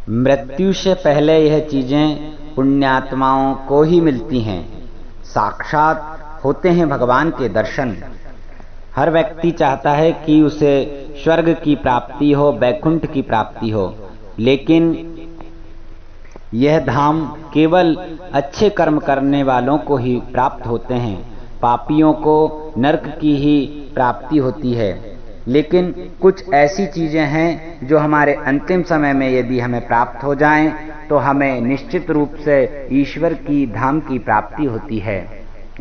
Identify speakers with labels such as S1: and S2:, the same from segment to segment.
S1: मृत्यु से पहले यह चीजें पुण्यात्माओं को ही मिलती हैं। साक्षात होते हैं भगवान के दर्शन। हर व्यक्ति चाहता है कि उसे स्वर्ग की प्राप्ति हो, वैकुंठ की प्राप्ति हो, लेकिन यह धाम केवल अच्छे कर्म करने वालों को ही प्राप्त होते हैं। पापियों को नरक की ही प्राप्ति होती है। लेकिन कुछ ऐसी चीजें हैं जो हमारे अंतिम समय में यदि हमें प्राप्त हो जाएं तो हमें निश्चित रूप से ईश्वर की धाम की प्राप्ति होती है।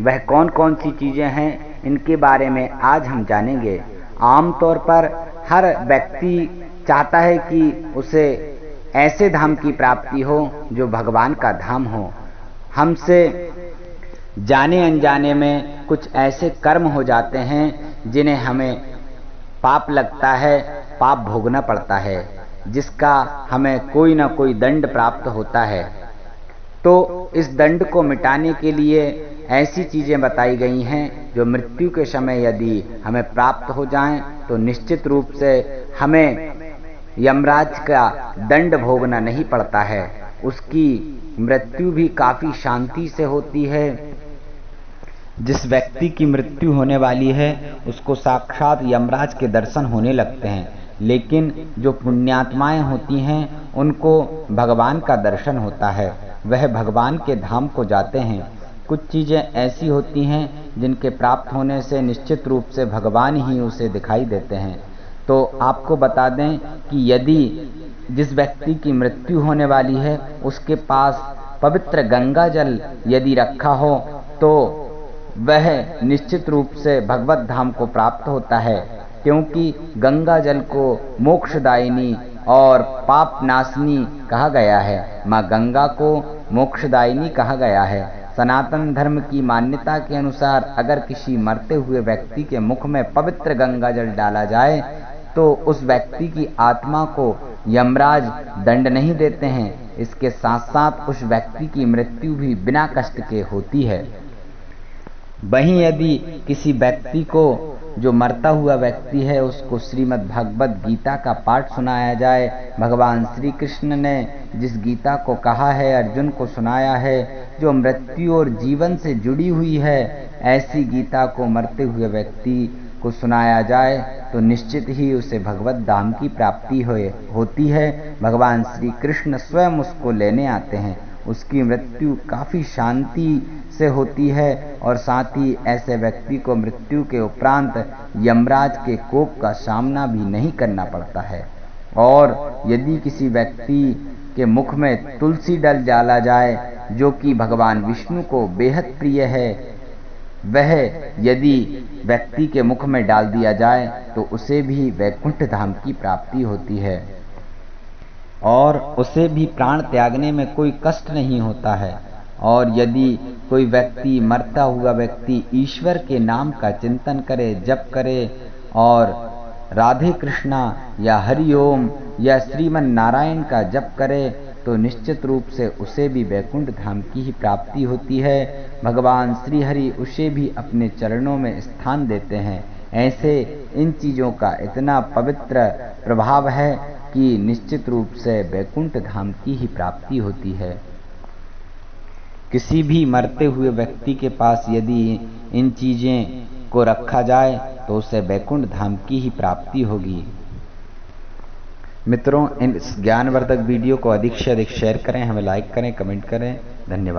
S1: वह कौन कौन सी चीजें हैं, इनके बारे में आज हम जानेंगे। आमतौर पर हर व्यक्ति चाहता है कि उसे ऐसे धाम की प्राप्ति हो जो भगवान का धाम हो। हमसे जाने अनजाने में कुछ ऐसे कर्म हो जाते हैं जिन्हें हमें पाप लगता है, पाप भोगना पड़ता है, जिसका हमें कोई ना कोई दंड प्राप्त होता है। तो इस दंड को मिटाने के लिए ऐसी चीजें बताई गई हैं जो मृत्यु के समय यदि हमें प्राप्त हो जाएं तो निश्चित रूप से हमें यमराज का दंड भोगना नहीं पड़ता है। उसकी मृत्यु भी काफी शांति से होती है। जिस व्यक्ति की मृत्यु होने वाली है उसको साक्षात यमराज के दर्शन होने लगते हैं। लेकिन जो पुण्यात्माएं होती हैं उनको भगवान का दर्शन होता है, वह भगवान के धाम को जाते हैं। कुछ चीजें ऐसी होती हैं जिनके प्राप्त होने से निश्चित रूप से भगवान ही उसे दिखाई देते हैं। तो आपको बता दें कि यदि जिस व्यक्ति की मृत्यु होने वाली है उसके पास पवित्र गंगा जल यदि रखा हो तो वह निश्चित रूप से भगवत धाम को प्राप्त होता है, क्योंकि गंगा जल को मोक्षदायिनी और पाप नाशनी कहा गया है। माँ गंगा को मोक्षदायिनी कहा गया है। सनातन धर्म की मान्यता के अनुसार अगर किसी मरते हुए व्यक्ति के मुख में पवित्र गंगा जल डाला जाए तो उस व्यक्ति की आत्मा को यमराज दंड नहीं देते हैं। इसके साथ साथ उस व्यक्ति की मृत्यु भी बिना कष्ट के होती है। वहीं यदि किसी व्यक्ति को, जो मरता हुआ व्यक्ति है, उसको श्रीमद् भगवद गीता का पाठ सुनाया जाए, भगवान श्री कृष्ण ने जिस गीता को कहा है, अर्जुन को सुनाया है, जो मृत्यु और जीवन से जुड़ी हुई है, ऐसी गीता को मरते हुए व्यक्ति को सुनाया जाए तो निश्चित ही उसे भगवत धाम की प्राप्ति होती है। भगवान श्री कृष्ण स्वयं उसको लेने आते हैं। उसकी मृत्यु काफी शांति से होती है और साथ ही ऐसे व्यक्ति को मृत्यु के उपरांत यमराज के कोप का सामना भी नहीं करना पड़ता है। और यदि किसी व्यक्ति के मुख में तुलसी डल डाला जाए, जो कि भगवान विष्णु को बेहद प्रिय है, वह यदि व्यक्ति के मुख में डाल दिया जाए तो उसे भी वैकुंठ धाम की प्राप्ति होती है और उसे भी प्राण त्यागने में कोई कष्ट नहीं होता है। और यदि कोई व्यक्ति, मरता हुआ व्यक्ति, ईश्वर के नाम का चिंतन करे, जप करे और राधे कृष्णा या हरि ओम या श्रीमन नारायण का जप करे तो निश्चित रूप से उसे भी वैकुंठ धाम की ही प्राप्ति होती है। भगवान श्री हरि उसे भी अपने चरणों में स्थान देते हैं। ऐसे इन चीजों का इतना पवित्र प्रभाव है कि निश्चित रूप से वैकुंठ धाम की ही प्राप्ति होती है। किसी भी मरते हुए व्यक्ति के पास यदि इन चीजें को रखा जाए तो उसे वैकुंठ धाम की ही प्राप्ति होगी। मित्रों, इस ज्ञानवर्धक वीडियो को अधिक से अधिक शेयर करें, हमें लाइक करें, कमेंट करें। धन्यवाद।